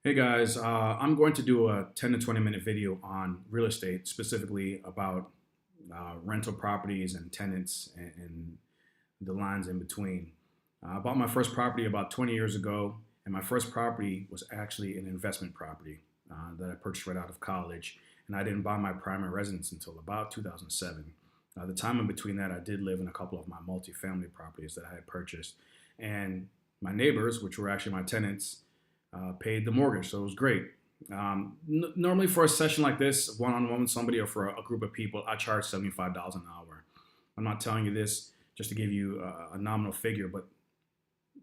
Hey guys, I'm going to do a 10 to 20 minute video on real estate, specifically about rental properties and tenants and the lines in between. I bought my first property about 20 years ago, and my first property was actually an investment property that I purchased right out of college, and I didn't buy my primary residence until about 2007. The time in between that, I did live in a couple of my multifamily properties that I had purchased, and my neighbors, which were actually my tenants, paid the mortgage, so it was great. Normally for a session like this, one-on-one with somebody or for a group of people, I charge $75 an hour. I'm not telling you this just to give you a nominal figure, but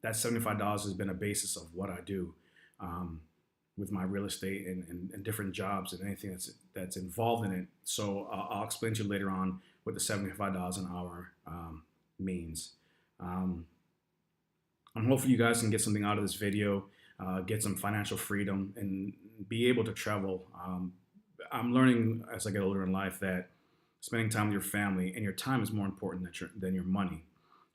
that $75 has been a basis of what I do with my real estate and different jobs and anything that's involved in it. So I'll explain to you later on what the $75 an hour means. I'm hopeful you guys can get something out of this video. Get some financial freedom and be able to travel. I'm learning as I get older in life that spending time with your family and your time is more important than your money.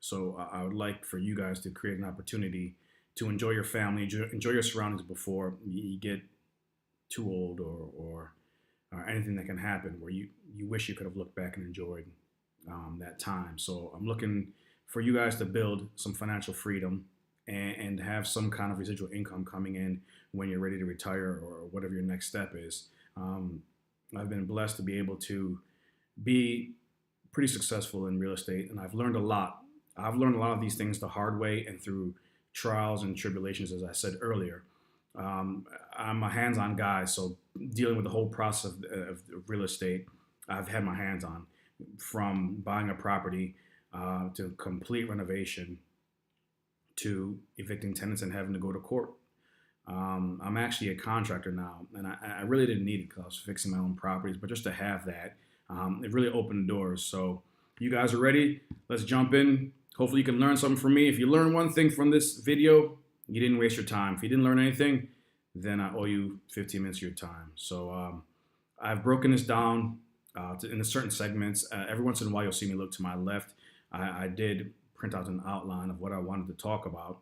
So I would like for you guys to create an opportunity to enjoy your family, enjoy your surroundings before you get too old or anything that can happen where you wish you could have looked back and enjoyed that time. So I'm looking for you guys to build some financial freedom and have some kind of residual income coming in when you're ready to retire or whatever your next step is. I've been blessed to be able to be pretty successful in real estate, and I've learned a lot. I've learned a lot of these things the hard way and through trials and tribulations, as I said earlier. I'm a hands-on guy, so dealing with the whole process of real estate, I've had my hands on, from buying a property to complete renovation, to evicting tenants and having to go to court. I'm actually a contractor now, and I really didn't need it because I was fixing my own properties, but just to have that, it really opened doors. So you guys are ready? Let's jump in. Hopefully you can learn something from me. If you learn one thing from this video, you didn't waste your time. If you didn't learn anything, then I owe you 15 minutes of your time. So I've broken this down into certain segments. Every once in a while you'll see me look to my left. I did print out an outline of what I wanted to talk about.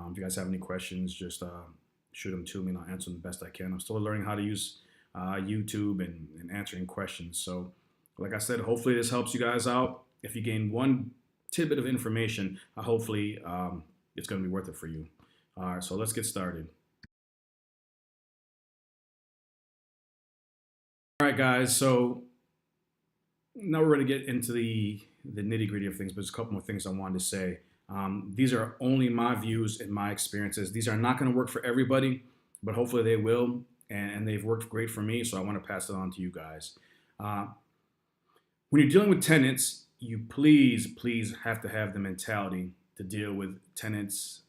If you guys have any questions, just shoot them to me and I'll answer them the best I can. I'm still learning how to use YouTube and answering questions. So like I said, hopefully this helps you guys out. If you gain one tidbit of information, hopefully it's going to be worth it for you. All right, so let's get started. All right, guys, so now we're ready to get into the nitty-gritty of things, but there's a couple more things I wanted to say. These are only my views and my experiences. These are not going to work for everybody, but hopefully they will, and they've worked great for me, so I want to pass it on to you guys. When you're dealing with tenants, you please have to have the mentality to deal with tenants,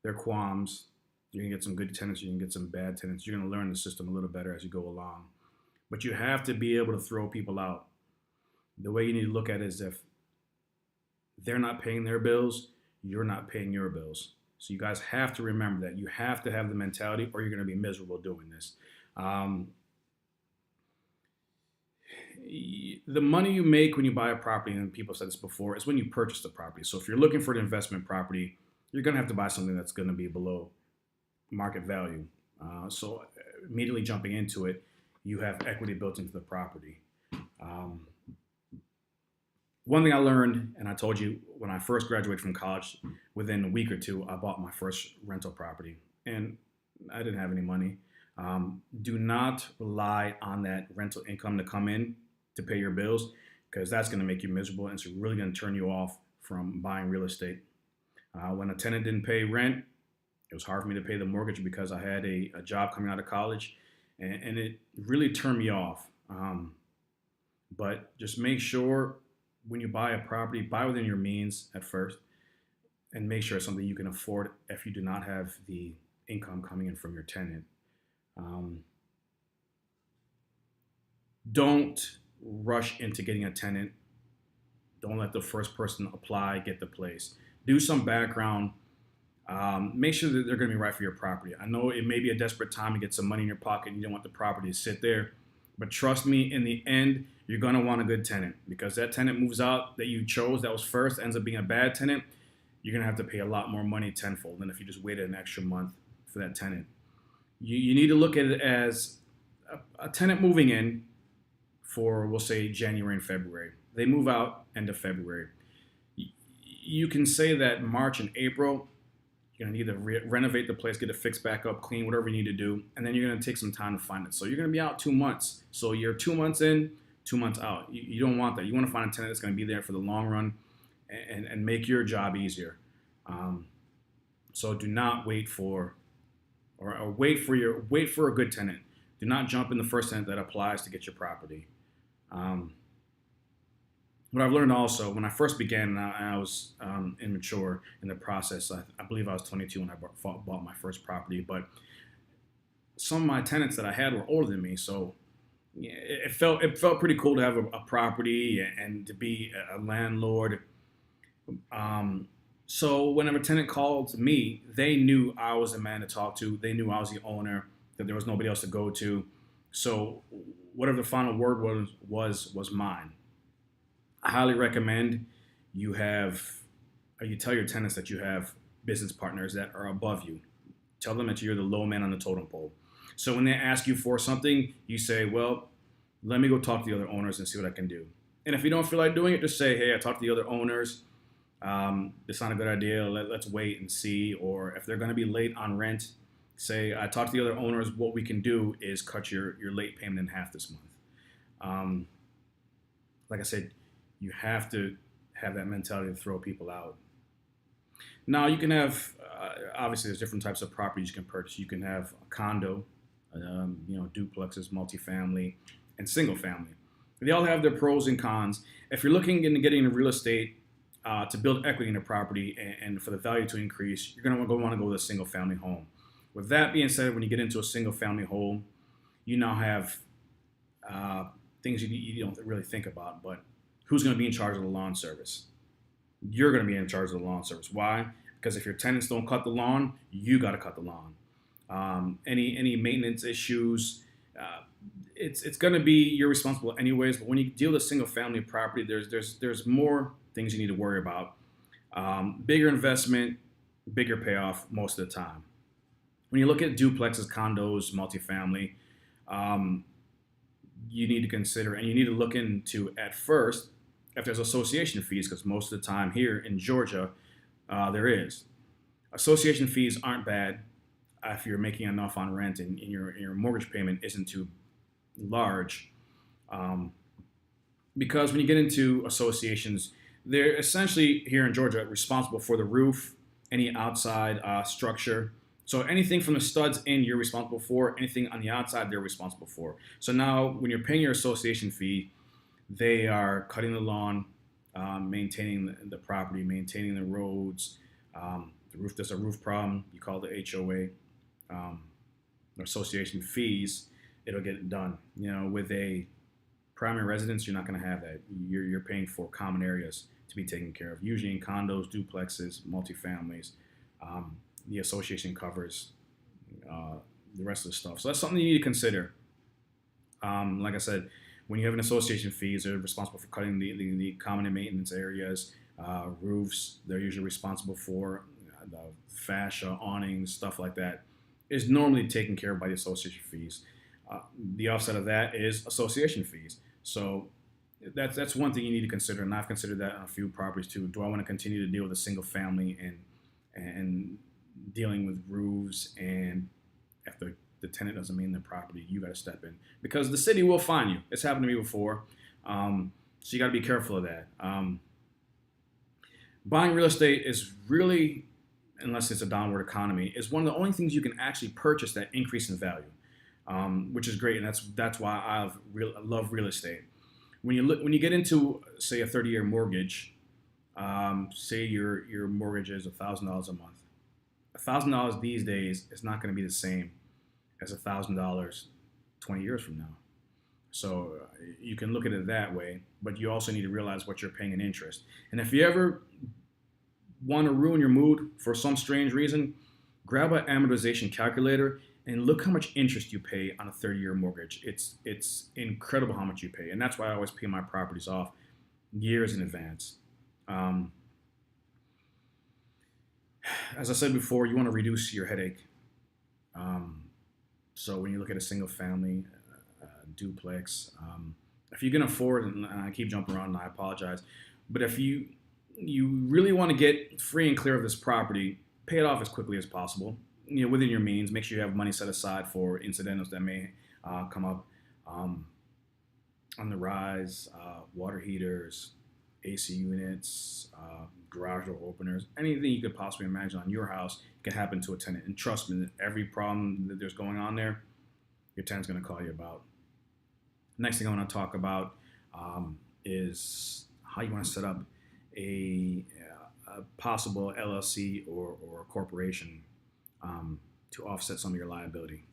their qualms. You can get some good tenants, you can get some bad tenants. You're going to learn the system a little better as you go along. But you have to be able to throw people out. The way you need to look at it is if they're not paying their bills, you're not paying your bills. So you guys have to remember that. You have to have the mentality or you're going to be miserable doing this. The money you make when you buy a property, and people said this before, is when you purchase the property. So if you're looking for an investment property, you're going to have to buy something that's going to be below market value. So immediately jumping into it, you have equity built into the property. One thing I learned, and I told you when I first graduated from college, within a week or two, I bought my first rental property, and I didn't have any money. Do not rely on that rental income to come in to pay your bills, because that's going to make you miserable, and it's really going to turn you off from buying real estate. When a tenant didn't pay rent, it was hard for me to pay the mortgage because I had a job coming out of college, and it really turned me off. But just make sure when you buy a property, buy within your means at first, and make sure it's something you can afford if you do not have the income coming in from your tenant. Don't rush into getting a tenant. Don't let the first person apply get the place. Do some background. Make sure that they're going to be right for your property. I know it may be a desperate time to get some money in your pocket and you don't want the property to sit there, but trust me, in the end, you're going to want a good tenant, because that tenant moves out that you chose that was first, ends up being a bad tenant. You're going to have to pay a lot more money tenfold than if you just waited an extra month for that tenant. You need to look at it as a tenant moving in for, we'll say, January and February. They move out end of February. You can say that March and April, you're going to need to renovate the place, get it fixed back up, clean, whatever you need to do, and then you're going to take some time to find it. So you're going to be out 2 months. So you're 2 months in, 2 months out. You don't want that. You want to find a tenant that's going to be there for the long run and make your job easier. So do not wait for, or wait for a good tenant. Do not jump in the first tenant that applies to get your property. What I've learned also, when I first began, I was immature in the process. I believe I was 22 when I bought my first property, but some of my tenants that I had were older than me, so yeah, it felt pretty cool to have a property and to be a landlord. So whenever a tenant called me, they knew I was the man to talk to. They knew I was the owner, that there was nobody else to go to. So whatever the final word was mine. I highly recommend you tell your tenants that you have business partners that are above you. Tell them that you're the low man on the totem pole. So when they ask you for something, you say, well, let me go talk to the other owners and see what I can do. And if you don't feel like doing it, just say, hey, I talked to the other owners. It's not a good idea. Let's wait and see. Or if they're going to be late on rent, say, I talked to the other owners. What we can do is cut your late payment in half this month. Like I said, you have to have that mentality to throw people out. Now you can have, obviously there's different types of properties you can purchase. You can have a condo, duplexes, multifamily, and single family. They all have their pros and cons. If you're looking into getting into real estate to build equity in a property and for the value to increase, you're going to want to go with a single family home. With that being said, when you get into a single family home, you now have things you don't really think about, but who's going to be in charge of the lawn service? You're going to be in charge of the lawn service. Why? Because if your tenants don't cut the lawn, you got to cut the lawn. Any maintenance issues, it's going to be you're responsible anyways. But when you deal with a single family property, there's more things you need to worry about. Bigger investment, bigger payoff most of the time. When you look at duplexes, condos, multifamily, you need to consider and you need to look into at first if there's association fees, because most of the time here in Georgia, there is. Association fees aren't bad if you're making enough on rent and your mortgage payment isn't too large. Because when you get into associations, they're essentially here in Georgia responsible for the roof, any outside structure. So anything from the studs in, you're responsible for. Anything on the outside, they're responsible for. So now when you're paying your association fee, they are cutting the lawn, maintaining the property, maintaining the roads. The roof, there's a roof problem, you call the HOA, association fees, it'll get it done. With a primary residence, you're not going to have that. You're paying for common areas to be taken care of. Usually in condos, duplexes, multifamilies, the association covers the rest of the stuff. So that's something you need to consider. Like I said, when you have an association fees, they're responsible for cutting the common and maintenance areas, roofs. They're usually responsible for the fascia, awnings, stuff like that. Is normally taken care of by the association fees. The offset of that is association fees. So that's one thing you need to consider, and I've considered that on a few properties too. Do I want to continue to deal with a single family and dealing with roofs, and if the tenant doesn't maintain the property, you got to step in because the city will fine you. It's happened to me before, so you got to be careful of that. Buying real estate is really, unless it's a downward economy, is one of the only things you can actually purchase that increase in value, which is great, and that's why I love real estate. When you get into, say, a 30-year mortgage, say your mortgage is $1,000 a month. $1,000 these days is not going to be the same as $1,000 20 years from now. So you can look at it that way, but you also need to realize what you're paying in interest. And if you ever want to ruin your mood for some strange reason, grab an amortization calculator and look how much interest you pay on a 30-year mortgage. It's incredible how much you pay, and that's why I always pay my properties off years in advance. As I said before, you want to reduce your headache. So when you look at a single family duplex, if you can afford, and I keep jumping around and I apologize, but if you really want to get free and clear of this property, pay it off as quickly as possible. Within your means, make sure you have money set aside for incidentals that may come up on the rise, water heaters, AC units, garage door openers, anything you could possibly imagine on your house can happen to a tenant. And trust me, every problem that there's going on there, your tenant's going to call you about. Next thing I want to talk about is how you want to set up a possible LLC or a corporation to offset some of your liability.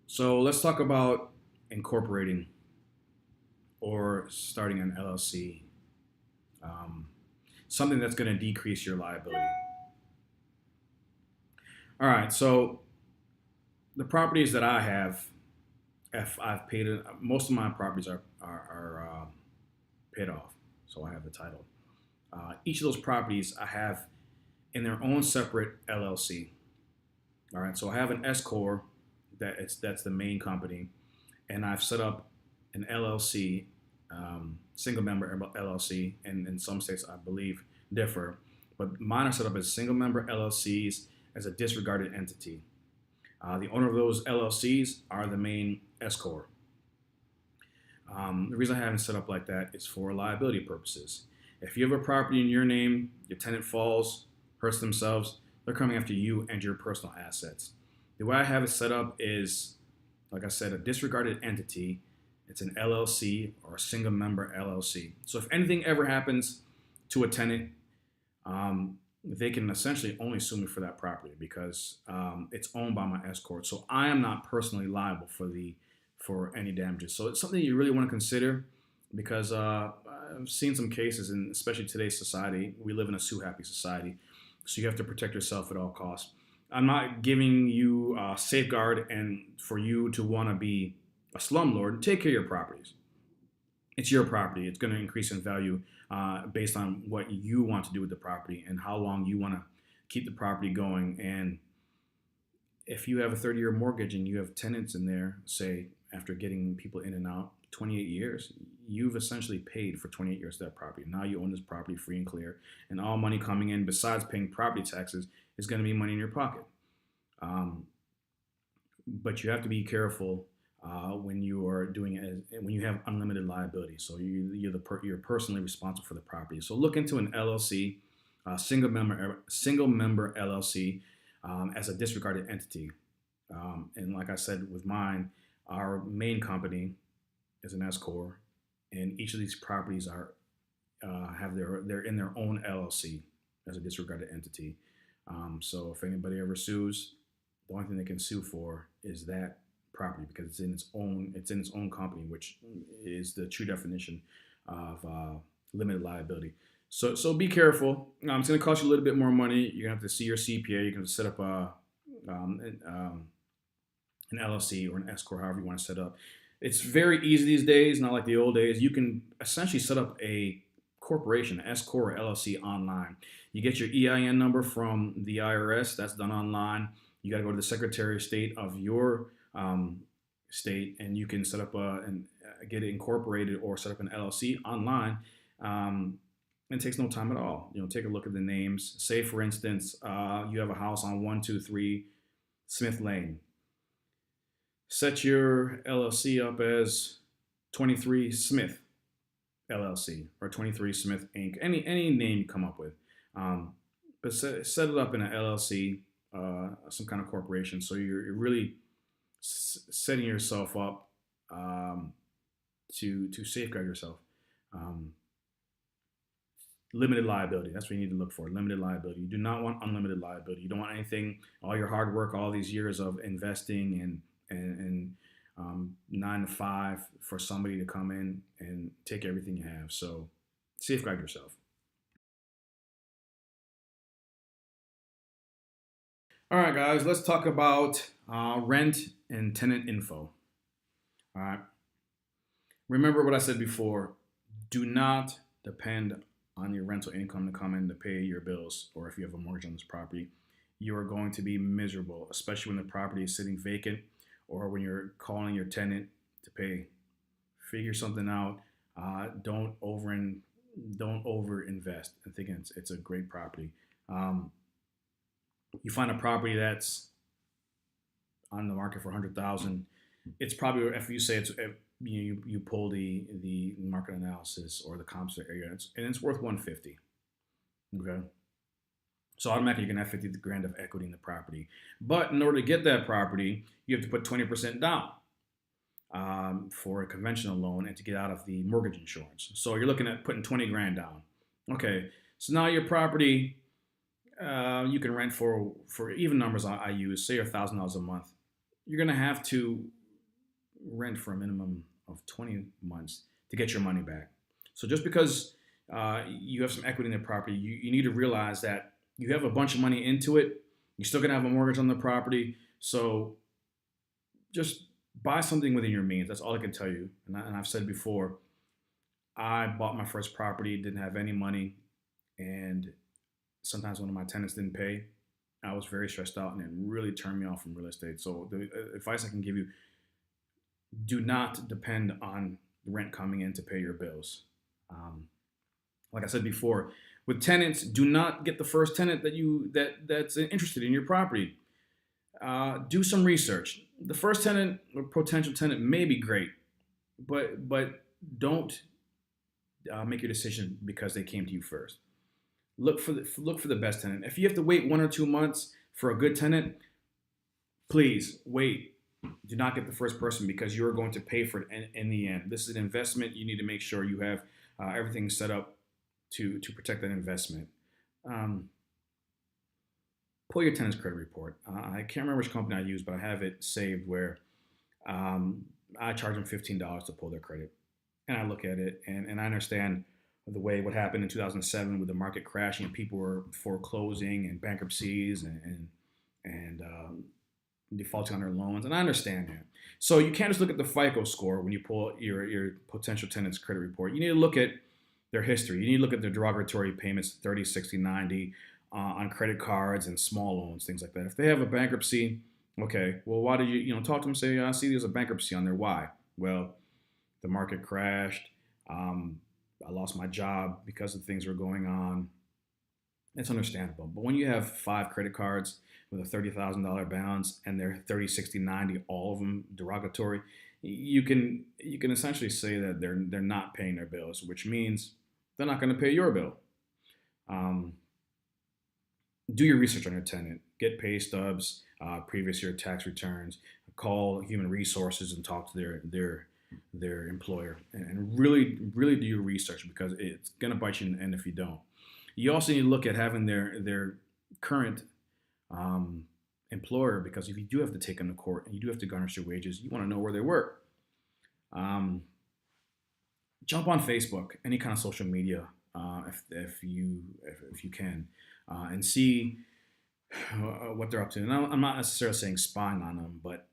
So let's talk about incorporating or starting an LLC, something that's going to decrease your liability. All right, so the properties that I have, if I've paid it, most of my properties are paid off, so I have the title. Each of those properties I have in their own separate LLC. All right, so I have an S corp that's the main company, and I've set up an LLC, single member LLC, and in some states I believe differ, but mine are set up as single member LLCs as a disregarded entity. The owner of those LLCs are the main S corp. The reason I haven't set up like that is for liability purposes. If you have a property in your name, your tenant falls, hurts themselves, they're coming after you and your personal assets. The way I have it set up is, like I said, a disregarded entity. It's an LLC or a single member LLC. So if anything ever happens to a tenant, they can essentially only sue me for that property because it's owned by my S corp. So I am not personally liable for any damages. So it's something you really want to consider because I've seen some cases, and especially today's society, we live in a sue-happy society. So you have to protect yourself at all costs. I'm not giving you a safeguard and for you to want to be a slumlord. Take care of your properties. It's your property. It's going to increase in value based on what you want to do with the property and how long you want to keep the property going. And if you have a 30-year mortgage and you have tenants in there, say after getting people in and out, 28 years, you've essentially paid for 28 years of that property. Now you own this property free and clear, and all money coming in besides paying property taxes is going to be money in your pocket. But you have to be careful when you are doing it when you have unlimited liability. So you're personally responsible for the property. So look into an LLC, single member LLC, as a disregarded entity. And like I said, with mine, our main company is an S corp, and each of these properties are they're in their own LLC as a disregarded entity. So if anybody ever sues, the only thing they can sue for is that property because it's in its own company, which is the true definition of limited liability. So be careful. It's going to cost you a little bit more money. You're going to have to see your CPA. You're going to set up an LLC or an S corp, however you want to set up. It's very easy these days, not like the old days. You can essentially set up a corporation, S corp or LLC online. You get your EIN number from the IRS. That's done online. You got to go to the Secretary of State of your state, and you can set up and get it incorporated or set up an LLC online. It takes no time at all. Take a look at the names. Say, for instance, you have a house on 123 Smith Lane. Set your LLC up as 23 Smith LLC or 23 Smith Inc. Any name you come up with, but set it up in an LLC, some kind of corporation. So you're really setting yourself up to safeguard yourself. Limited liability. That's what you need to look for. Limited liability. You do not want unlimited liability. You don't want anything, all your hard work, all these years of investing and 9 to 5 for somebody to come in and take everything you have. So safeguard yourself. All right, guys, let's talk about rent and tenant info. All right. Remember what I said before. Do not depend on your rental income to come in to pay your bills, or if you have a mortgage on this property, you are going to be miserable, especially when the property is sitting vacant or when you're calling your tenant to pay. Figure something out. Don't over invest and think it's a great property. Um, you find a property that's on the market for 100,000. It's probably, if you say you pull the market analysis or the comps area, and it's worth 150. Okay, so automatically you're gonna have 50 grand of equity in the property. But in order to get that property, you have to put 20% down for a conventional loan and to get out of the mortgage insurance. So you're looking at putting 20 grand down. Okay, so now your property you can rent for even numbers I use, say $1,000 a month. You're gonna have to rent for a minimum of 20 months to get your money back. So just because you have some equity in the property, you need to realize that you have a bunch of money into it. You're still gonna have a mortgage on the property. So just buy something within your means. That's all I can tell you. And I've said before, I bought my first property, didn't have any money, and sometimes one of my tenants didn't pay. I was very stressed out, and it really turned me off from real estate. So the advice I can give you: do not depend on the rent coming in to pay your bills. Like I said before, with tenants, do not get the first tenant that's interested in your property. Do some research. The first tenant or potential tenant may be great, but don't make your decision because they came to you first. Look for the best tenant. If you have to wait 1 or 2 months for a good tenant, please wait. Do not get the first person because you're going to pay for it in the end. This is an investment. You need to make sure you have everything set up to protect that investment. Pull your tenant's credit report. I can't remember which company I use, but I have it saved where I charge them $15 to pull their credit. And I look at it and I understand what happened in 2007 with the market crashing and people were foreclosing and bankruptcies and defaulting on their loans. And I understand that. So you can't just look at the FICO score when you pull your potential tenant's credit report. You need to look at their history. You need to look at their derogatory payments, 30, 60, 90 on credit cards and small loans, things like that. If they have a bankruptcy, okay, well, why did you talk to them and say, I see there's a bankruptcy on there. Why? Well, the market crashed. I lost my job because of things were going on. It's understandable. But when you have 5 credit cards with a $30,000 balance and they're 30, 60, 90, all of them derogatory, you can essentially say that they're not paying their bills, which means they're not going to pay your bill. Do your research on your tenant. Get pay stubs, previous year tax returns. Call human resources and talk to their employer, and really do your research because it's going to bite you in the end if you don't. You also need to look at having their current employer, because if you do have to take them to court and you do have to garnish their wages, you want to know where they work. Jump on Facebook, any kind of social media, if you can, and see what they're up to. And I'm not necessarily saying spying on them, but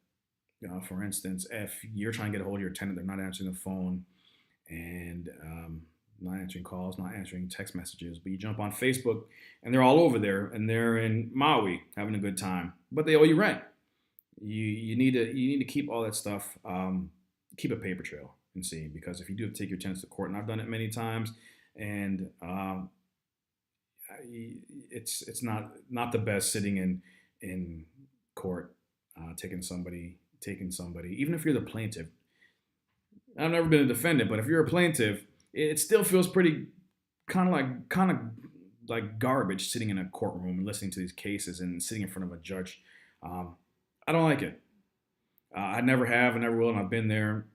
for instance, if you're trying to get a hold of your tenant, they're not answering the phone and not answering calls, not answering text messages, but you jump on Facebook and they're all over there and they're in Maui having a good time, but they owe you rent. You need to keep all that stuff, keep a paper trail and see, because if you do have to take your tenants to court, and I've done it many times, and it's not the best sitting in court, taking somebody, even if you're the plaintiff. I've never been a defendant, but if you're a plaintiff, it still feels pretty kind of like garbage sitting in a courtroom and listening to these cases and sitting in front of a judge. I don't like it. I never have, I never will, and I've been there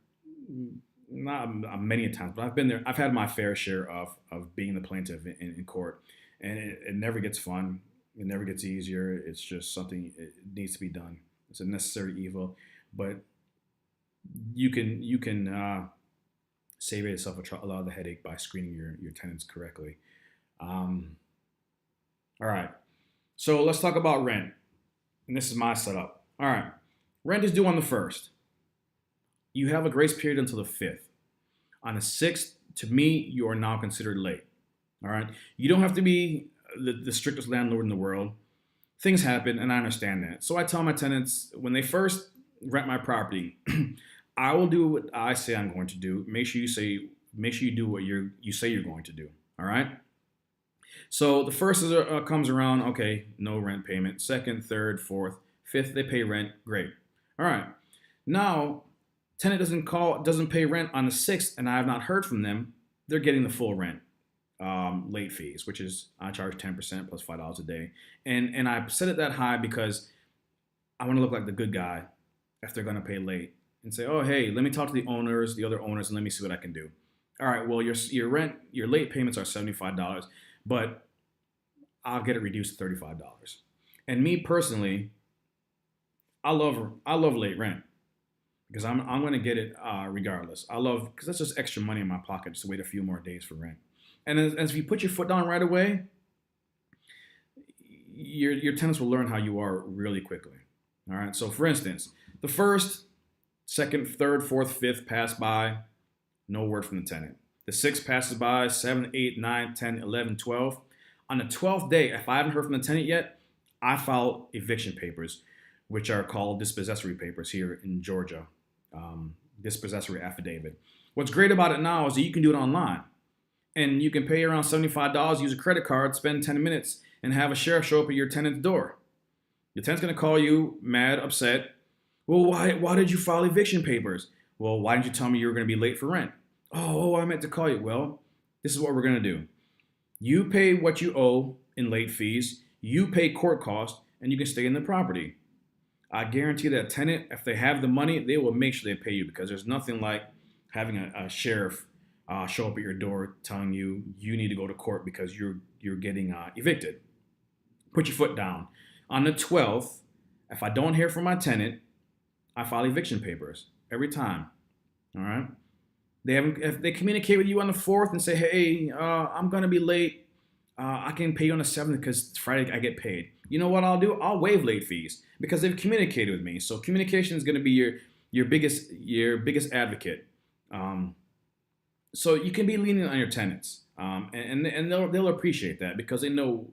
not many times, but I've been there. I've had my fair share of being the plaintiff in court, and it never gets fun. It never gets easier. It's just something, it needs to be done. It's a necessary evil, but you can save yourself a lot of the headache by screening your tenants correctly. All right, so let's talk about rent, and this is my setup. All right, rent is due on the 1st. You have a grace period until the 5th. On the 6th, to me, you are now considered late. All right. You don't have to be the strictest landlord in the world. Things happen, and I understand that. So I tell my tenants when they first rent my property, I will do what I say I'm going to do. Make sure you do what you say you're going to do. All right. So the first comes around. Okay, no rent payment. Second, third, fourth, fifth, they pay rent. Great. All right. Now, tenant doesn't pay rent on the sixth, and I have not heard from them. They're getting the full rent. Late fees, which is I charge 10% plus $5 a day, and I set it that high because I want to look like the good guy if they're going to pay late and say, oh hey, let me talk to the other owners, and let me see what I can do. All right, well your late payments are $75, but I'll get it reduced to $35. And me personally, I love late rent because I'm going to get it regardless. I love because that's just extra money in my pocket just to wait a few more days for rent. And as if you put your foot down right away, your tenants will learn how you are really quickly. All right. So for instance, the first, second, third, fourth, fifth pass by, no word from the tenant. The sixth passes by, 7, 8, 9, 10, 11, 12. On the 12th day, if I haven't heard from the tenant yet, I file eviction papers, which are called dispossessory papers here in Georgia. Dispossessory affidavit. What's great about it now is that you can do it online. And you can pay around $75, use a credit card, spend 10 minutes, and have a sheriff show up at your tenant's door. Your tenant's going to call you mad, upset. Well, why did you file eviction papers? Well, why didn't you tell me you were going to be late for rent? Oh, I meant to call you. Well, this is what we're going to do. You pay what you owe in late fees. You pay court costs, and you can stay in the property. I guarantee that tenant, if they have the money, they will make sure they pay you because there's nothing like having a sheriff show up at your door telling you need to go to court because you're getting evicted. Put your foot down. On the 12th, if I don't hear from my tenant, I file eviction papers every time. All right. If they communicate with you on the 4th and say, hey, I'm gonna be late. I can pay you on the 7th because Friday I get paid. You know what I'll do? I'll waive late fees because they've communicated with me. So communication is gonna be your biggest advocate. So you can be lenient on your tenants, and they'll appreciate that because they know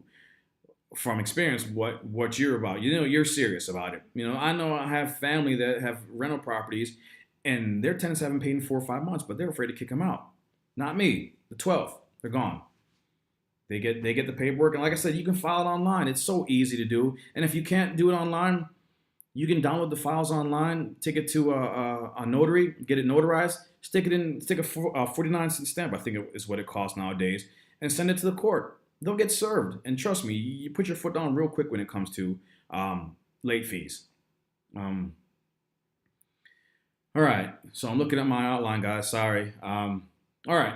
from experience what you're about. You know you're serious about it. You know I have family that have rental properties, and their tenants haven't paid in 4 or 5 months, but they're afraid to kick them out. Not me. The 12th, they're gone. They get the paperwork, and like I said, you can file it online. It's so easy to do, and if you can't do it online, you can download the files online, take it to a notary, get it notarized, stick a 49-cent stamp, I think is what it costs nowadays, and send it to the court. They'll get served. And trust me, you put your foot down real quick when it comes to late fees. All right, so I'm looking at my outline, guys. Sorry. All right.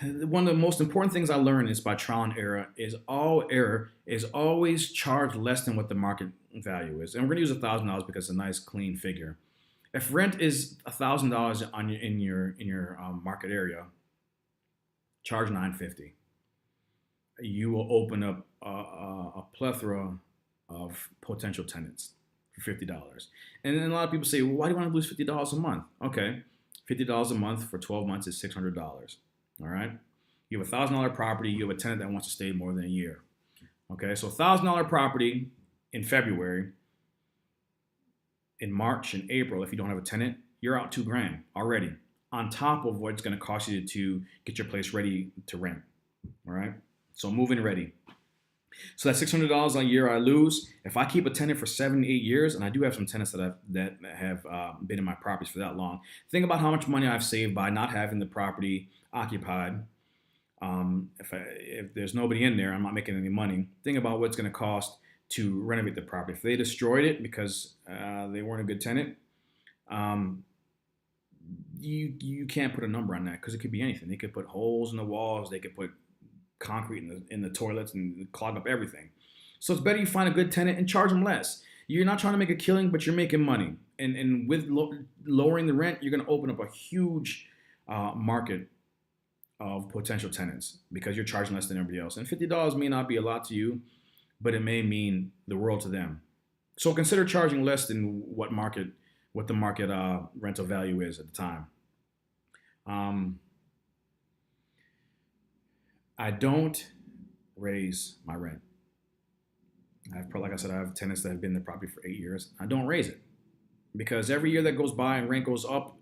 One of the most important things I learned is by trial and error is all error is always charged less than what the market value is. And we're going to use $1,000 because it's a nice clean figure. If rent is $1,000 in your market area, charge $950. You will open up a plethora of potential tenants for $50. And then a lot of people say, well, why do you want to lose $50 a month? Okay, $50 a month for 12 months is $600. All right. You have a $1,000 property. You have a tenant that wants to stay more than a year. Okay. So $1,000 property in February, in March and April, if you don't have a tenant, you're out $2,000 already on top of what it's going to cost you to get your place ready to rent. All right. So move-in ready. So that $600 a year I lose. If I keep a tenant for 7 to 8 years, and I do have some tenants that have been in my properties for that long, think about how much money I've saved by not having the property occupied. If there's nobody in there, I'm not making any money. Think about what it's going to cost to renovate the property. If they destroyed it because they weren't a good tenant, you can't put a number on that because it could be anything. They could put holes in the walls. They could put concrete in the toilets and clog up everything. So it's better you find a good tenant and charge them less. You're not trying to make a killing, but you're making money. And with lowering the rent, you're going to open up a huge market of potential tenants because you're charging less than everybody else. And $50 may not be a lot to you, but it may mean the world to them. So consider charging less than what the market rental value is at the time. I don't raise my rent. Like I said, I have tenants that have been in the property for 8 years. I don't raise it because every year that goes by and rent goes up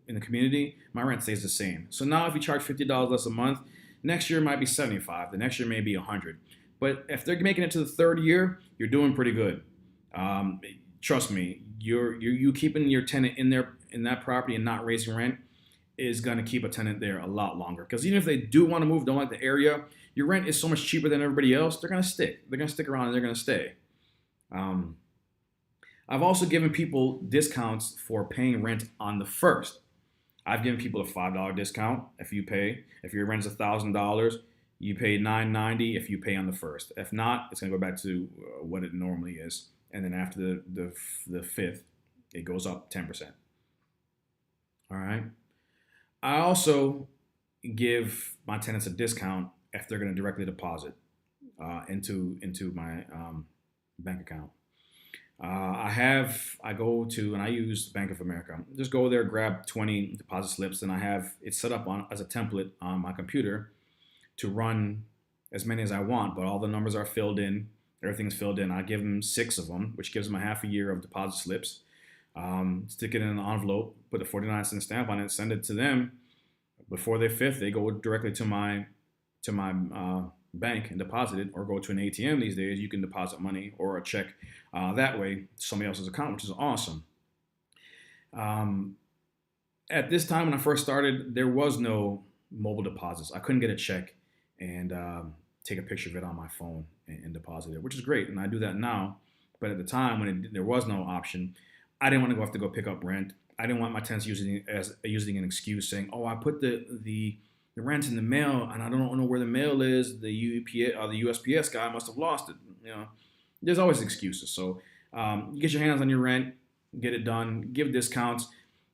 in the community, my rent stays the same. So now if you charge $50 less a month, next year might be 75. The next year may be 100. But if they're making it to the third year, you're doing pretty good. Trust me, you keeping your tenant in that property and not raising rent is going to keep a tenant there a lot longer. Because even if they do want to move, don't like the area, your rent is so much cheaper than everybody else. They're going to stick. They're going to stick around and they're going to stay. I've also given people discounts for paying rent on the first. I've given people a $5 discount if your rent is $1,000, you pay $9.90 if you pay on the first. If not, it's gonna go back to what it normally is, and then after the fifth, it goes up 10%. All right. I also give my tenants a discount if they're gonna directly deposit into my bank account. I go to, and I use Bank of America. Just go there, grab 20 deposit slips, and I have it set up as a template on my computer to run as many as I want, but all the numbers are filled in. Everything's filled in. I give them 6 of them, which gives them a half a year of deposit slips. Stick it in an envelope, put a 49-cent stamp on it, send it to them. Before their fifth, they go directly to my bank and deposit it, or go to an ATM. These days you can deposit money or a check that way to somebody else's account, which is awesome. At this time when I first started, there was no mobile deposits. I couldn't get a check and take a picture of it on my phone and deposit it, which is great, and I do that now. But at the time when there was no option, I didn't want to have to go pick up rent. I didn't want my tenants using an excuse saying, "Oh, I put the rent in the mail and I don't know where the mail is. The USPS guy must have lost it." There's always excuses. So you get your hands on your rent, get it done, give discounts.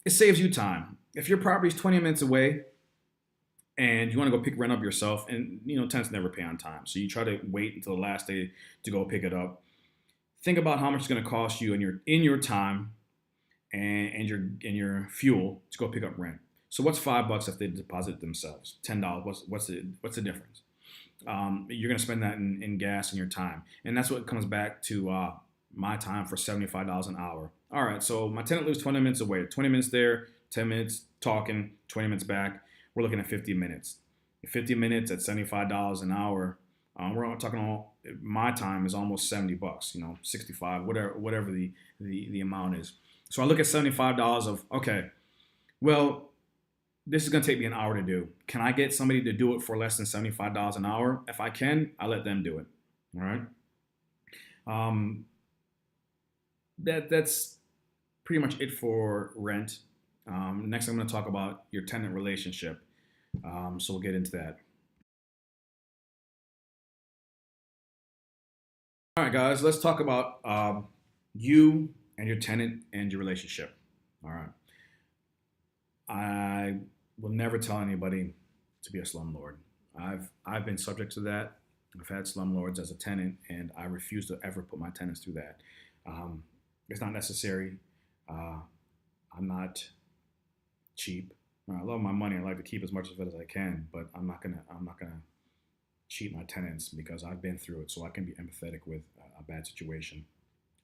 It saves you time. If your property is 20 minutes away and you want to go pick rent up yourself, and tenants never pay on time, so you try to wait until the last day to go pick it up. Think about how much it's going to cost you in your time and your fuel to go pick up rent. So what's $5 if they deposit themselves? $10. What's the difference? You're going to spend that in gas and your time, and that's what comes back to my time for $75 an hour. All right, so my tenant lives 20 minutes away. 20 minutes there, 10 minutes talking, 20 minutes back. We're looking at 50 minutes. 50 minutes at $75 an hour. We're talking my time is almost $70. 65, whatever the amount is. So I look at $75 of, okay, well, this is going to take me an hour to do. Can I get somebody to do it for less than $75 an hour? If I can, I let them do it. All right. That's pretty much it for rent. Next, I'm going to talk about your tenant relationship. So we'll get into that. All right, guys, let's talk about you and your tenant and your relationship. All right. I will never tell anybody to be a slumlord. I've been subject to that. I've had slumlords as a tenant, and I refuse to ever put my tenants through that. It's not necessary. I'm not cheap. I love my money. I like to keep as much of it as I can, but I'm not gonna cheat my tenants because I've been through it, so I can be empathetic with a bad situation.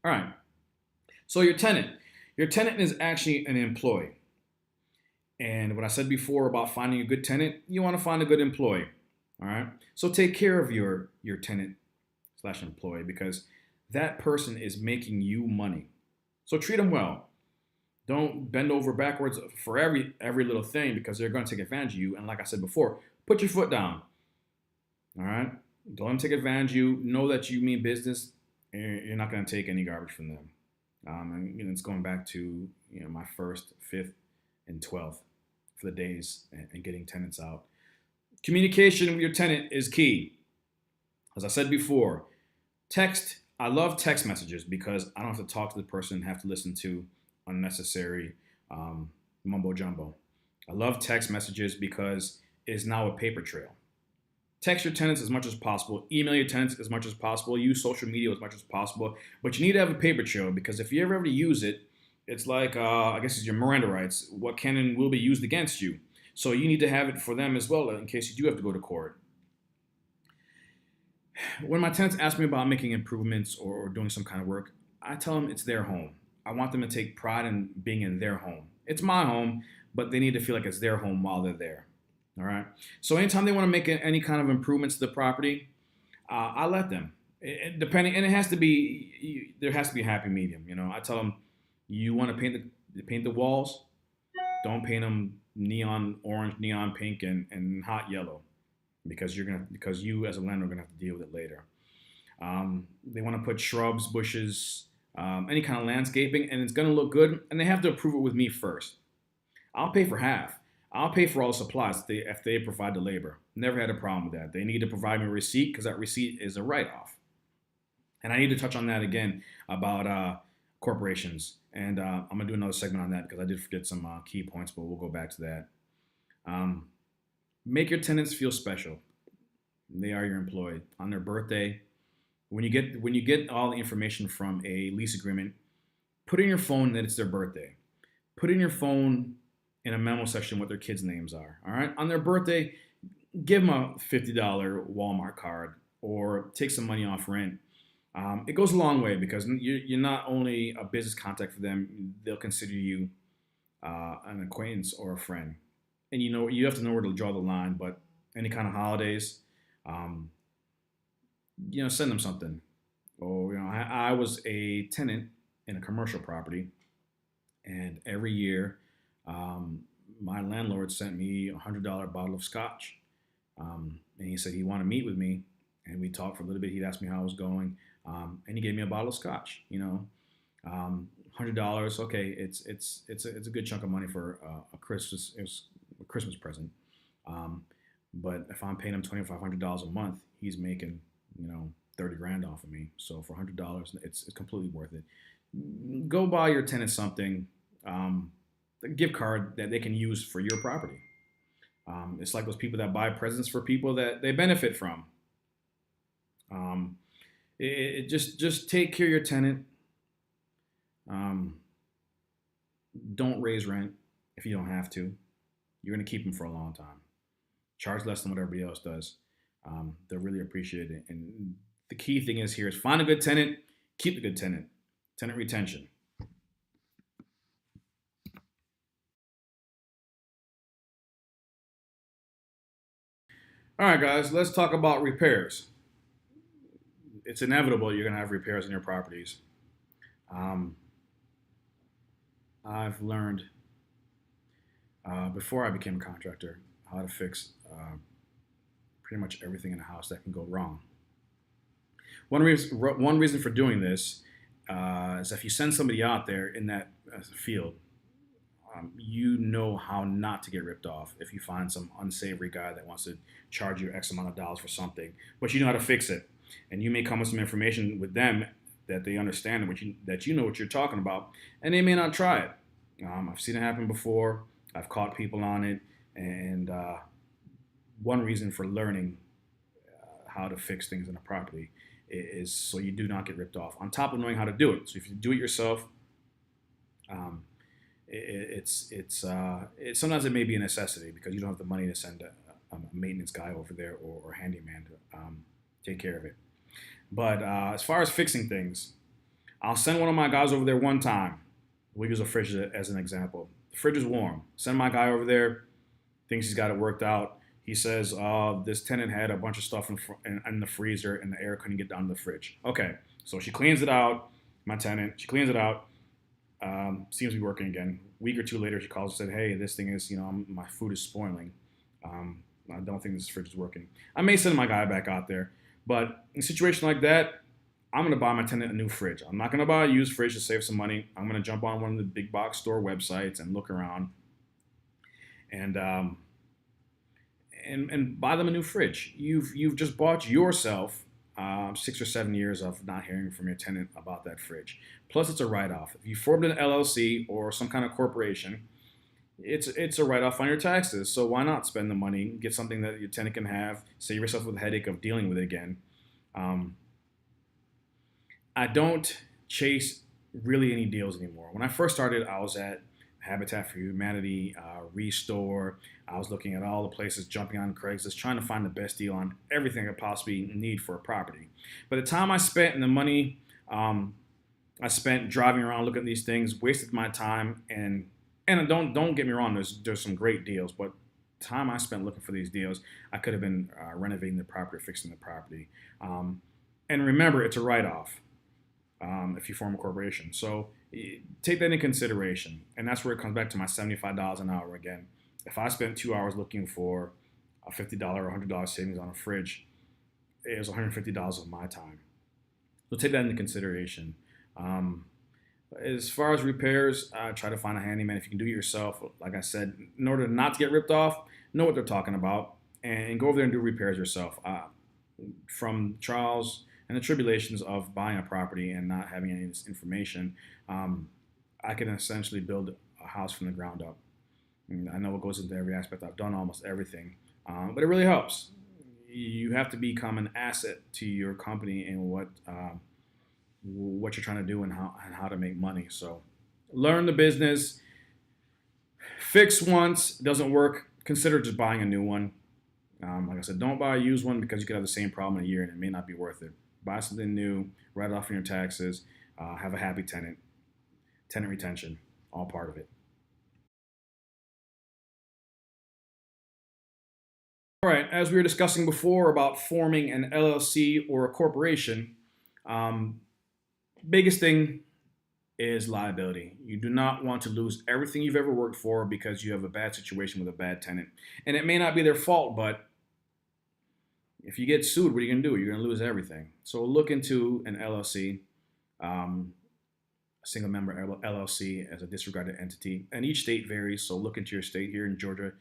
All right. So your tenant is actually an employee. And what I said before about finding a good tenant, you want to find a good employee. All right. So take care of your tenant / employee, because that person is making you money. So treat them well. Don't bend over backwards for every little thing, because they're going to take advantage of you. And like I said before, put your foot down. All right. Don't let them take advantage of you. Know that you mean business, and you're not going to take any garbage from them. And it's going back to my 1st, 5th, and 12th for the days and getting tenants out. Communication with your tenant is key. As I said before, text. I love text messages because I don't have to talk to the person and have to listen to unnecessary mumbo jumbo. I love text messages because it is now a paper trail. Text your tenants as much as possible. Email your tenants as much as possible. Use social media as much as possible. But you need to have a paper trail, because if you ever use it, it's like, I guess it's your Miranda rights. What can and will be used against you. So you need to have it for them as well in case you do have to go to court. When my tenants ask me about making improvements or doing some kind of work, I tell them it's their home. I want them to take pride in being in their home. It's my home, but they need to feel like it's their home while they're there. All right. So anytime they want to make any kind of improvements to the property, I let them. Depending, and it has to be there has to be a happy medium. I tell them, you want to paint the walls, don't paint them neon orange, neon pink, and hot yellow, because you as a landlord are gonna have to deal with it later. They want to put shrubs, bushes, any kind of landscaping, and it's gonna look good, and they have to approve it with me first. I'll pay for half. I'll pay for all the supplies if they provide the labor. Never had a problem with that. They need to provide me a receipt, because that receipt is a write-off. And I need to touch on that again about corporations. And I'm going to do another segment on that, because I did forget some key points, but we'll go back to that. Make your tenants feel special. They are your employee. On their birthday, when you get all the information from a lease agreement, put in your phone that it's their birthday. Put in your phone in a memo section what their kids' names are. All right. On their birthday, give them a $50 Walmart card, or take some money off rent. It goes a long way, because you're not only a business contact for them, they'll consider you an acquaintance or a friend. And you have to know where to draw the line. But any kind of holidays, send them something. Or I was a tenant in a commercial property, and every year, my landlord sent me $100 bottle of scotch, and he said he wanted to meet with me, and we talked for a little bit. He'd asked me how I was going, and he gave me a bottle of scotch. $100. Okay, it's a good chunk of money for a Christmas. It was a Christmas present. But if I'm paying him $2,500 a month, he's making 30 grand off of me. So for $100, it's completely worth it. Go buy your tenant something, a gift card that they can use for your property. It's like those people that buy presents for people that they benefit from. Just take care of your tenant. Don't raise rent if you don't have to. You're going to keep them for a long time. Charge less than what everybody else does. They'll really appreciate it. And the key thing is find a good tenant, keep a good tenant. Tenant retention. All right, guys, let's talk about repairs. It's inevitable you're going to have repairs in your properties. I've learned before I became a contractor how to fix pretty much everything in a house that can go wrong. One reason for doing this is if you send somebody out there in that field, you know how not to get ripped off if you find some unsavory guy that wants to charge you X amount of dollars for something, but you know how to fix it. And you may come with some information with them that they understand, that you know what you're talking about, and they may not try it. I've seen it happen before. I've caught people on it, and one reason for learning how to fix things in a property is so you do not get ripped off, on top of knowing how to do it. So if you do it yourself, sometimes it may be a necessity, because you don't have the money to send a maintenance guy over there, or handyman to take care of it. But as far as fixing things, I'll send one of my guys over there one time. We'll use a fridge as an example. The fridge is warm. Send my guy over there, thinks he's got it worked out. He says, this tenant had a bunch of stuff in the freezer, and the air couldn't get down to the fridge. Okay, so she cleans it out, my tenant. She cleans it out. Seems to be working again. A week or two later, she calls and said, hey, this thing is, my food is spoiling. I don't think this fridge is working. I may send my guy back out there. But in a situation like that, I'm going to buy my tenant a new fridge. I'm not going to buy a used fridge to save some money. I'm going to jump on one of the big box store websites and look around and buy them a new fridge. You've just bought yourself 6 or 7 years of not hearing from your tenant about that fridge. Plus, it's a write-off. If you formed an LLC or some kind of corporation, it's a write-off on your taxes. So why not spend the money, get something that your tenant can have, save yourself with the headache of dealing with it again. I don't chase really any deals anymore. When I first started, I Habitat for Humanity, Restore. I was looking at all the places, jumping on Craigslist, trying to find the best deal on everything I possibly need for a property. But the time I spent and the money I spent driving around looking at these things, wasted my time, and don't get me wrong, there's some great deals, but time I spent looking for these deals, I could have been renovating the property, fixing the property. And remember, it's a write-off if you form a corporation. So take that into consideration, and that's where it comes back to my $75 an hour again. If I spent 2 hours looking for a $50 or $100 savings on a fridge, it was $150 of my time. So take that into consideration. As far as repairs, try to find a handyman if you can do it yourself. Like I said, in order not to get ripped off, know what they're talking about and go over there and do repairs yourself. From trials and the tribulations of buying a property and not having any of this information, I can essentially build a house from the ground up. I know what goes into every aspect. I've done almost everything, but it really helps. You have to become an asset to your company and what you're trying to do and how to make money. So learn the business. Fix once, it doesn't work, consider just buying a new one. Like I said, don't buy a used one because you could have the same problem in a year and it may not be worth it. Buy something new, write it off on your taxes, have a happy tenant. Tenant retention, all part of it. All right, as we were discussing before about forming an LLC or a corporation, biggest thing is liability. You do not want to lose everything you've ever worked for because you have a bad situation with a bad tenant. And it may not be their fault, but if you get sued, what are you going to do? You're going to lose everything. So look into an LLC, a single member LLC as a disregarded entity. And each state varies, so look into your state. Here in Georgia,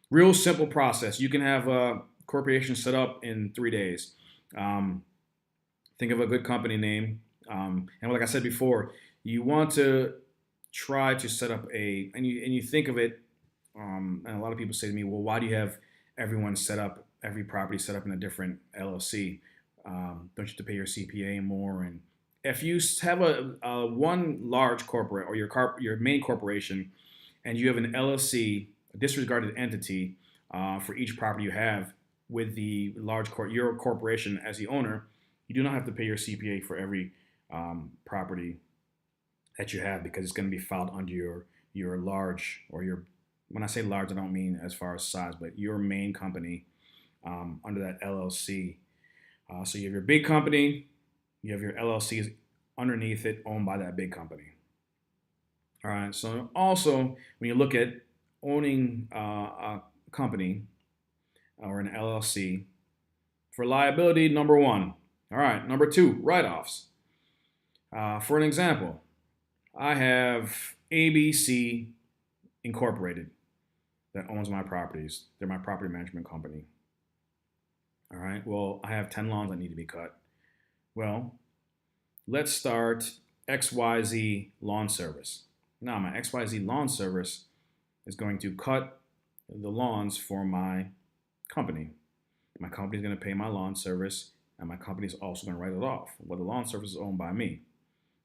real simple process. You can have a corporation set up in 3 days. Think of a good company name. And like I said before, you want to try to set up and you think of it, and a lot of people say to me, well, why do you have every property set up in a different LLC? Don't you have to pay your CPA more? And if you have a one large corporate or your main corporation, and you have an LLC, a disregarded entity, for each property you have with the your corporation as the owner, you do not have to pay your CPA for every property that you have because it's going to be filed under your large or your, when I say large, I don't mean as far as size, but your main company under that LLC. So you have your big company, you have your LLCs underneath it owned by that big company. All right, so also when you look at owning a company or an LLC, for liability, number one. All right, number two, write-offs. For an example, I have ABC Incorporated that owns my properties. They're my property management company. All right, well, I have 10 lawns that need to be cut. Well, let's start XYZ Lawn Service. Now, my XYZ Lawn Service is going to cut the lawns for my company. My company is going to pay my lawn service, and my company is also going to write it off. Well, the lawn service is owned by me.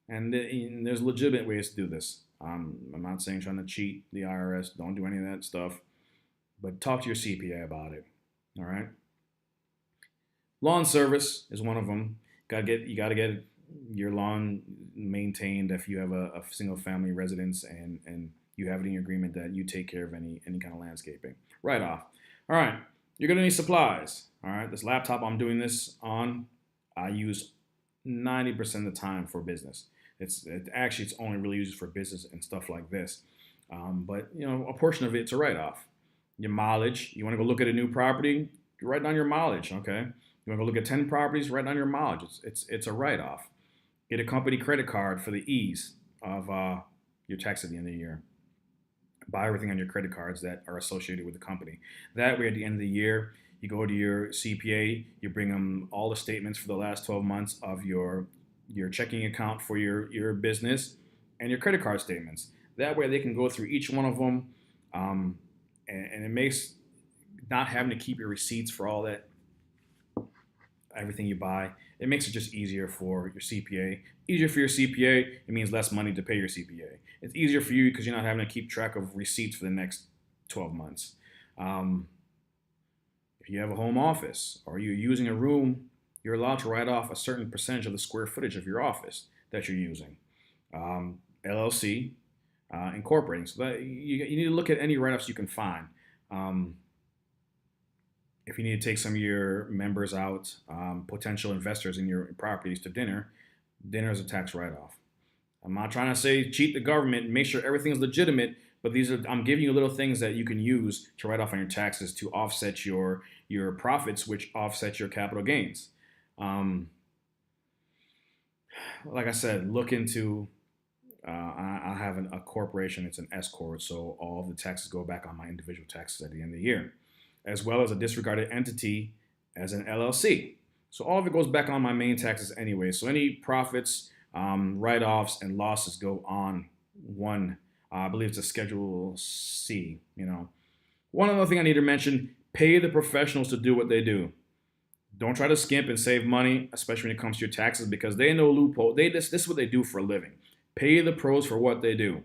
And there's legitimate ways to do this. I'm not saying trying to cheat the IRS. Don't do any of that stuff. But talk to your CPA about it. All right? Lawn service is one of them. You got to get your lawn maintained if you have a single family residence and you have it in your agreement that you take care of any kind of landscaping. Write off. All right. You're going to need supplies. All right. This laptop I'm doing this on, I use 90% of the time for business. It's only really used for business and stuff like this. But a portion of it's a write-off. Your mileage. You want to go look at a new property? You write down your mileage. Okay. You want to go look at 10 properties? Write down your mileage. It's a write-off. Get a company credit card for the ease of your tax at the end of the year. Buy everything on your credit cards that are associated with the company. That way, at the end of the year, you go to your CPA, you bring them all the statements for the last 12 months of your checking account for your business and your credit card statements. That way, they can go through each one of them, and it makes not having to keep your receipts for all that everything you buy. It makes it just easier for your CPA. Easier for your CPA, it means less money to pay your CPA. It's easier for you because you're not having to keep track of receipts for the next 12 months. If you have a home office or you're using a room, you're allowed to write off a certain percentage of the square footage of your office that you're using. LLC, incorporating. So that you need to look at any write-offs you can find. If you need to take some of your members out, potential investors in your properties to dinner, dinner is a tax write-off. I'm not trying to say cheat the government and make sure everything is legitimate, but I'm giving you little things that you can use to write off on your taxes to offset your profits, which offset your capital gains. Like I said, look into. I have a corporation. It's an S corp, so all of the taxes go back on my individual taxes at the end of the year, as well as a disregarded entity as an LLC. So all of it goes back on my main taxes anyway. So any profits, write-offs, and losses go on one. I believe it's a Schedule C. One other thing I need to mention: pay the professionals to do what they do. Don't try to skimp and save money, especially when it comes to your taxes, because they know loophole. This is what they do for a living. Pay the pros for what they do.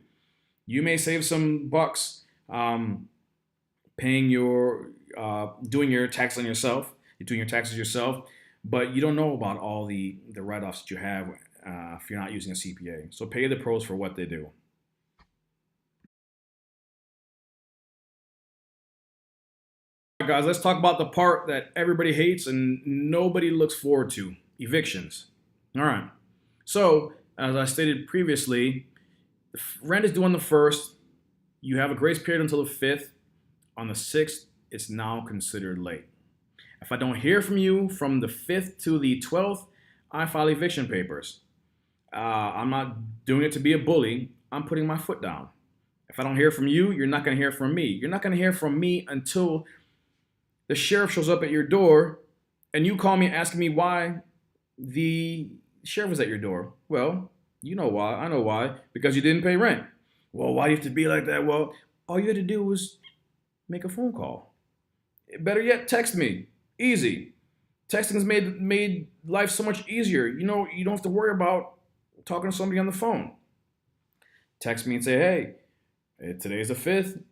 You may save some bucks paying doing your taxes on yourself. You're doing your taxes yourself, but you don't know about all the write-offs that you have if you're not using a CPA. So pay the pros for what they do. All right, guys, let's talk about the part that everybody hates and nobody looks forward to: evictions. All right. So, as I stated previously, the rent is due on the 1st. You have a grace period until the 5th. On the 6th, it's now considered late. If I don't hear from you from the 5th to the 12th, I file eviction papers. I'm not doing it to be a bully. I'm putting my foot down. If I don't hear from you, you're not going to hear from me. You're not going to hear from me until the sheriff shows up at your door and you call me asking me why the sheriff was at your door. Well, you know why. I know why. Because you didn't pay rent. Well, why do you have to be like that? Well, all you had to do was make a phone call. Better yet, text me. Easy. Texting has made life so much easier. You don't have to worry about talking to somebody on the phone. Text me and say, hey, today's the 5th.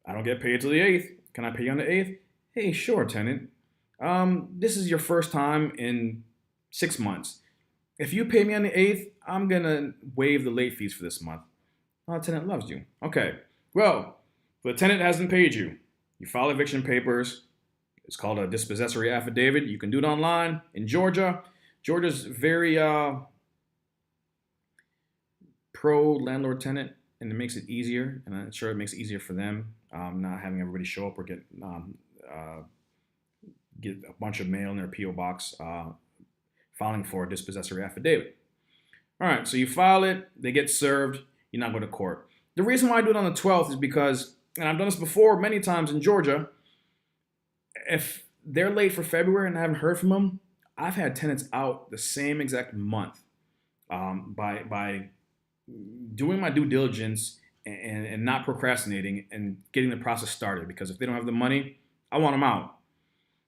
I don't get paid till the 8th. Can I pay you on the 8th? Hey, sure, tenant. This is your first time in 6 months. If you pay me on the 8th, I'm going to waive the late fees for this month. Oh, the tenant loves you. Okay. Well, the tenant hasn't paid you. You file eviction papers. It's called a dispossessory affidavit. You can do it online in Georgia. Georgia's very pro landlord tenant, and it makes it easier. And I'm sure it makes it easier for them, not having everybody show up or get a bunch of mail in their P.O. box filing for a dispossessory affidavit. All right, so you file it, they get served, you not go to court. The reason why I do it on the 12th is because, and I've done this before many times in Georgia, if they're late for February and I haven't heard from them, I've had tenants out the same exact month by doing my due diligence and not procrastinating and getting the process started. Because if they don't have the money, I want them out.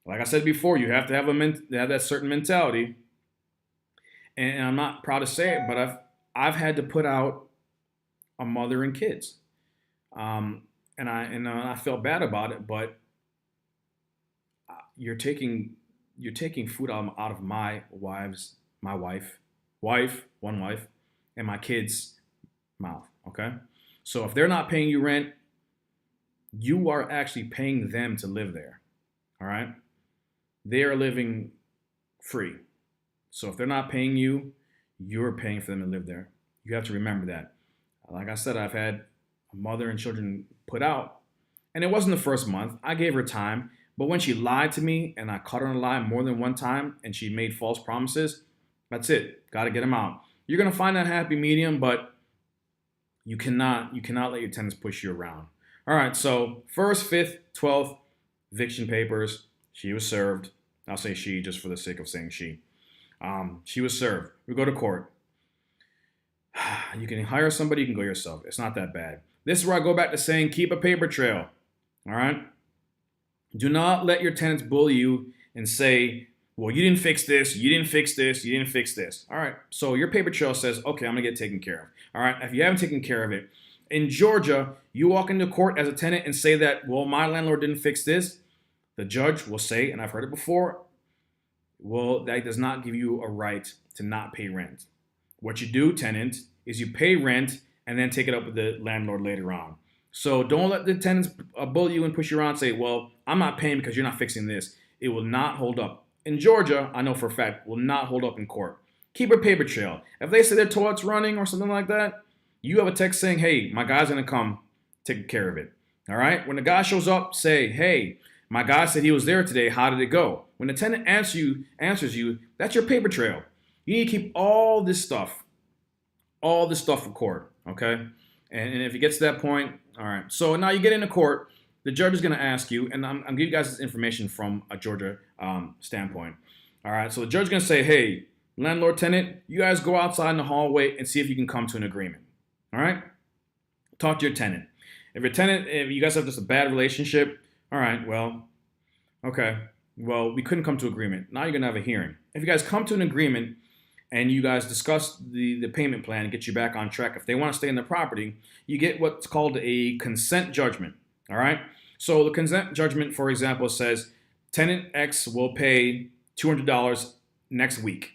Like I said before, you have to have that certain mentality. And I'm not proud to say it, but I've had to put out a mother and kids, and I felt bad about it. But you're taking food out of my wife, and my kids' mouth. Okay, so if they're not paying you rent, you are actually paying them to live there. All right, they are living free. So if they're not paying you, you're paying for them to live there. You have to remember that. Like I said, I've had a mother and children put out, and it wasn't the first month. I gave her time, but when she lied to me and I caught her on a lie more than one time and she made false promises, that's it. Got to get them out. You're going to find that happy medium, but you cannot let your tenants push you around. All right, so 1st, 5th, 12th, eviction papers. She was served. I'll say she just for the sake of saying she. She was served. We go to court. You can hire somebody, you can go yourself. It's not that bad. This is where I go back to saying keep a paper trail. All right? Do not let your tenants bully you and say, Well, you didn't fix this, you didn't fix this, you didn't fix this. All right, so your paper trail says, okay, I'm gonna get taken care of. All right, if you haven't taken care of it, in Georgia, you walk into court as a tenant and say that, well, my landlord didn't fix this. The judge will say, and I've heard it before, well, that does not give you a right to not pay rent. What you do, tenant, is you pay rent and then take it up with the landlord later on. So don't let the tenants bully you and push you around and say, well, I'm not paying because you're not fixing this. It will not hold up. In Georgia, I know for a fact, will not hold up in court. Keep a paper trail. If they say their toilet's running or something like that, you have a text saying, hey, my guy's going to come take care of it. All right? When the guy shows up, say, hey, my guy said he was there today. How did it go? When the tenant answers you, that's your paper trail. You need to keep all this stuff for court, okay? And if it gets to that point, all right. So now you get into court, the judge is going to ask you, and I'm giving you guys this information from a Georgia standpoint. All right, so the judge is going to say, hey, landlord, tenant, you guys go outside in the hallway and see if you can come to an agreement. All right? Talk to your tenant. If you guys have just a bad relationship, all right, well, okay. Well, we couldn't come to agreement. Now you're going to have a hearing. If you guys come to an agreement and you guys discuss the payment plan and get you back on track, if they want to stay in the property, you get what's called a consent judgment, all right? So the consent judgment, for example, says tenant X will pay $200 next week.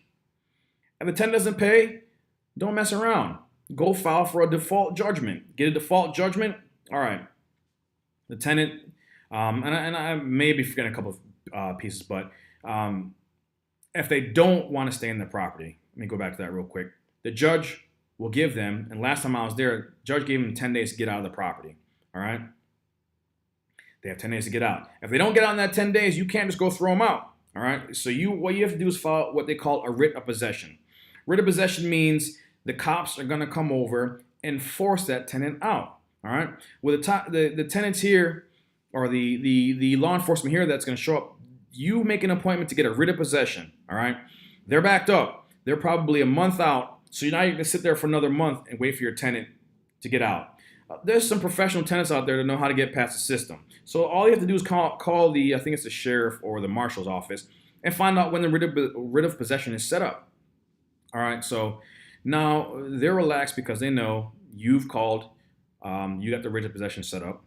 If the tenant doesn't pay, don't mess around. Go file for a default judgment. Get a default judgment, all right. The tenant, and I may be forgetting a couple of pieces, but if they don't want to stay in the property, let me go back to that real quick. The judge will give them, and last time I was there, the judge gave them 10 days to get out of the property, all right? They have 10 days to get out. If they don't get out in that 10 days, you can't just go throw them out, all right? So what you have to do is file what they call a writ of possession. Writ of possession means the cops are going to come over and force that tenant out, all right? With the tenants here, or the law enforcement here that's going to show up, you make an appointment to get a writ of possession, all right? They're backed up. They're probably a month out, so now you're going to sit there for another month and wait for your tenant to get out. There's some professional tenants out there that know how to get past the system. So all you have to do is call the, I think it's the sheriff or the marshal's office, and find out when the writ of possession is set up. All right, so now they're relaxed because they know you've called, you got the writ of possession set up,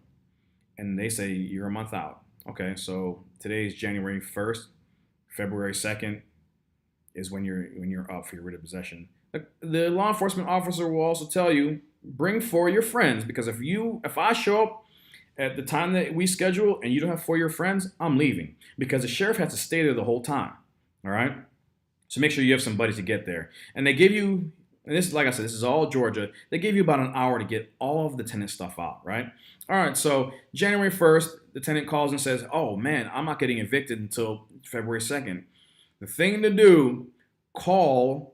and they say you're a month out. Okay, so today is January 1st, February 2nd is when you're up for your writ of possession. The law enforcement officer will also tell you, bring 4 of your friends, because if I show up at the time that we schedule and you don't have 4 of your friends, I'm leaving, because the sheriff has to stay there the whole time. All right, so make sure you have some buddies to get there, and they give you. And this, like I said, this is all Georgia. They give you about an hour to get all of the tenant stuff out, right? All right, so January 1st, the tenant calls and says, oh man, I'm not getting evicted until February 2nd. The thing to do, call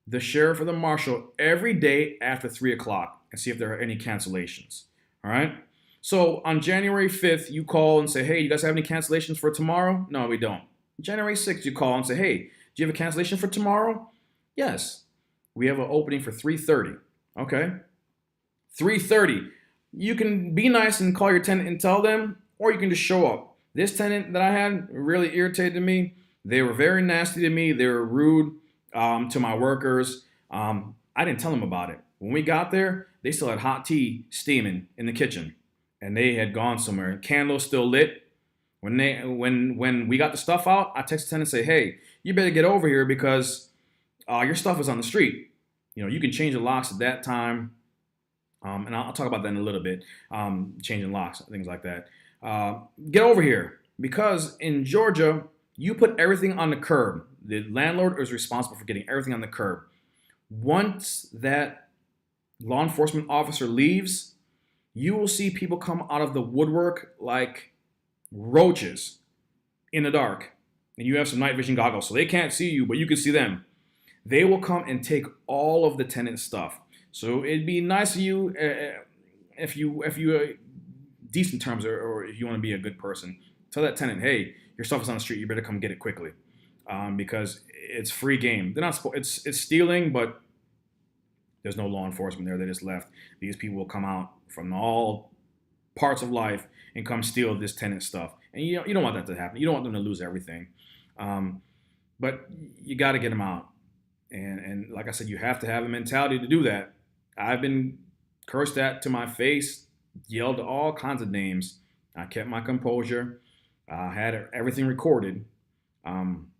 the sheriff or the marshal every day after 3 o'clock and see if there are any cancellations, all right? So on January 5th, you call and say, hey, you guys have any cancellations for tomorrow? No, we don't. January 6th, you call and say, hey, do you have a cancellation for tomorrow? Yes. We have an opening for 3:30. Okay, 3:30. You can be nice and call your tenant and tell them, or you can just show up. This tenant that I had really irritated me. They were very nasty to me. They were rude to my workers. I didn't tell them about it. When we got there, they still had hot tea steaming in the kitchen, and they had gone somewhere. Candles still lit. When we got the stuff out, I texted the tenant and say, hey, you better get over here because your stuff is on the street. You know, you can change the locks at that time. And I'll talk about that in a little bit. Changing locks, things like that. Get over here, because in Georgia, you put everything on the curb. The landlord is responsible for getting everything on the curb. Once that law enforcement officer leaves, you will see people come out of the woodwork like roaches in the dark. And you have some night vision goggles, so they can't see you, but you can see them. They will come and take all of the tenant stuff. So it'd be nice of you if you decent terms, or if you want to be a good person, tell that tenant, hey, your stuff is on the street. You better come get it quickly, because it's free game. They're not. It's stealing, but there's no law enforcement there. They just left. These people will come out from all parts of life and come steal this tenant stuff, and you don't want that to happen. You don't want them to lose everything. but you got to get them out. And like I said, you have to have a mentality to do that. I've been cursed at to my face, yelled all kinds of names. I kept my composure. I had everything recorded. Um,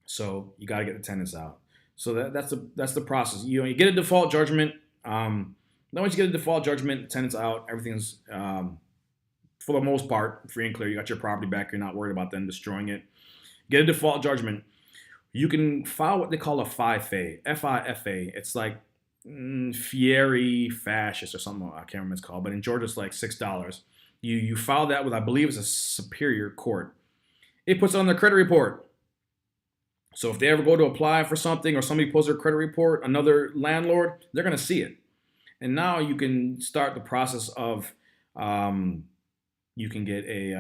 so you got to get the tenants out. So that's the process. You get a default judgment. Then once you get a default judgment, tenants out, everything's for the most part free and clear. You got your property back. You're not worried about them destroying it. Get a default judgment. You can file what they call a FIFA. FIFA. It's like Fieri Fascist or something. I can't remember what it's called, but in Georgia it's like $6. You file that with, I believe it's a superior court. It puts it on their credit report. So if they ever go to apply for something or somebody pulls their credit report, another landlord, they're going to see it. And now you can start the process of you can get a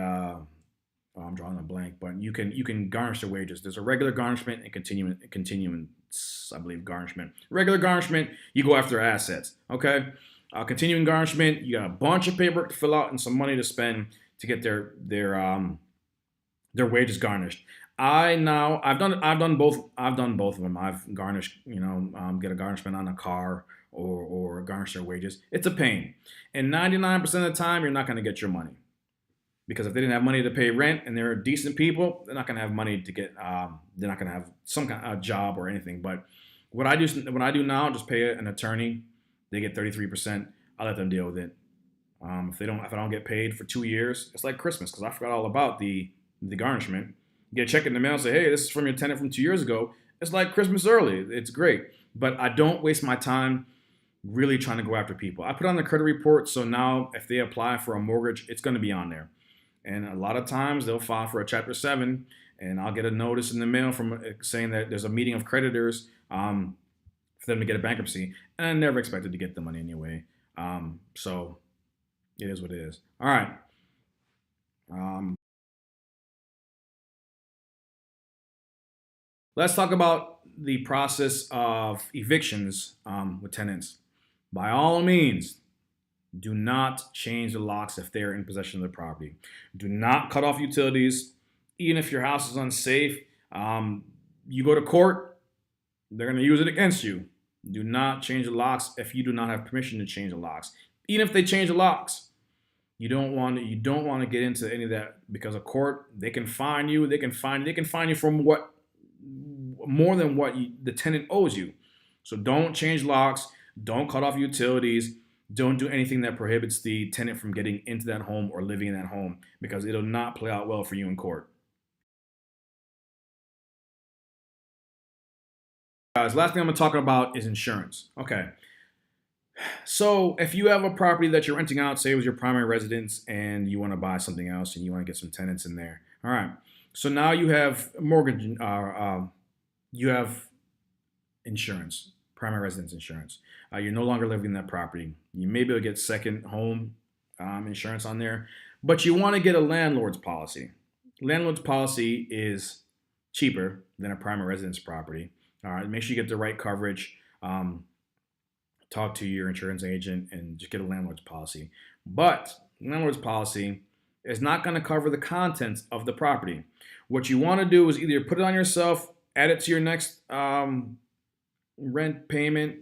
oh, I'm drawing a blank, but you can garnish the wages. There's a regular garnishment and continuing, I believe, garnishment. Regular garnishment, you go after assets. Okay, continuing garnishment, you got a bunch of paperwork to fill out and some money to spend to get their wages garnished. I've done both of them. I've garnished, get a garnishment on a car or garnish their wages. It's a pain, and 99% of the time, you're not going to get your money. Because if they didn't have money to pay rent and they're decent people, they're not going to have money to get. They're not going to have some kind of job or anything. But what I do now, just pay an attorney. They get 33%. I let them deal with it. If I don't get paid for 2 years, it's like Christmas because I forgot all about the garnishment. You get a check in the mail and say, hey, this is from your tenant from 2 years ago. It's like Christmas early. It's great. But I don't waste my time really trying to go after people. I put on the credit report, so now if they apply for a mortgage, it's going to be on there. And a lot of times they'll file for a Chapter 7, and I'll get a notice in the mail from saying that there's a meeting of creditors for them to get a bankruptcy. And I never expected to get the money anyway. So it is what it is. All right. Let's talk about the process of evictions with tenants. By all means, do not change the locks if they're in possession of the property. Do not cut off utilities, even if your house is unsafe. You go to court, they're going to use it against you. Do not change the locks if you do not have permission to change the locks. Even if they change the locks, you don't want to get into any of that because a court, they can fine you. They can fine you from what more than what the tenant owes you. So don't change locks. Don't cut off utilities. Don't do anything that prohibits the tenant from getting into that home or living in that home because it'll not play out well for you in court. Guys, last thing I'm going to talk about is insurance. Okay. So if you have a property that you're renting out, say it was your primary residence, and you want to buy something else and you want to get some tenants in there. All right. So now you have mortgage, you have insurance, primary residence insurance. You're no longer living in that property. You may be able to get second home insurance on there, but you want to get a landlord's policy. Landlord's policy is cheaper than a primary residence property. All right, make sure you get the right coverage. Talk to your insurance agent and just get a landlord's policy. But landlord's policy is not going to cover the contents of the property. What you want to do is either put it on yourself, add it to your next rent payment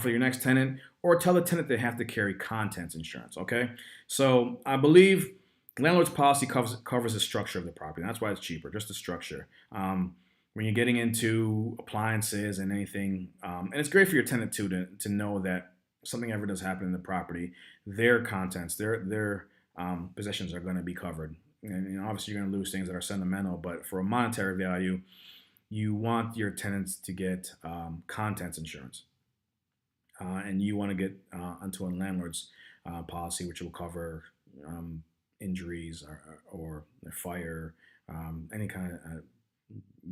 for your next tenant, or tell the tenant they have to carry contents insurance. Okay, so I believe landlord's policy covers the structure of the property. That's why it's cheaper, just the structure. When you're getting into appliances and anything, and it's great for your tenant too to know that something ever does happen in the property, their contents, their possessions are going to be covered. And obviously you're going to lose things that are sentimental, but for a monetary value, you want your tenants to get contents insurance. And you want to get onto a landlord's policy, which will cover injuries or fire, any kind of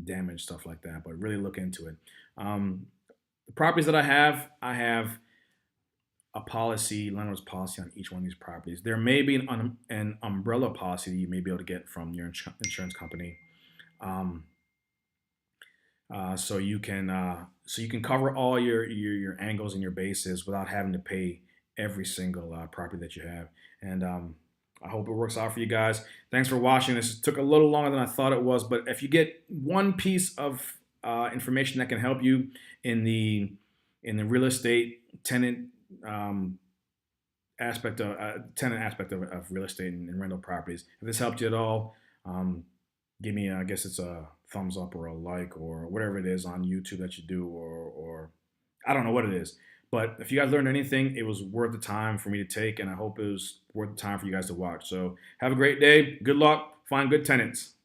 damage, stuff like that. But really look into it. The properties that I have a policy, landlord's policy on each one of these properties. There may be an umbrella policy that you may be able to get from your insurance company. So you can cover all your angles and your bases without having to pay every single property that you have. And I hope it works out for you guys. Thanks for watching. This took a little longer than I thought it was, but if you get one piece of information that can help you in the real estate tenant tenant aspect of real estate and rental properties, if this helped you at all, give me, I guess it's a thumbs up or a like or whatever it is on YouTube that you do, or I don't know what it is. But if you guys learned anything, it was worth the time for me to take, and I hope it was worth the time for you guys to watch. So have a great day. Good luck. Find good tenants.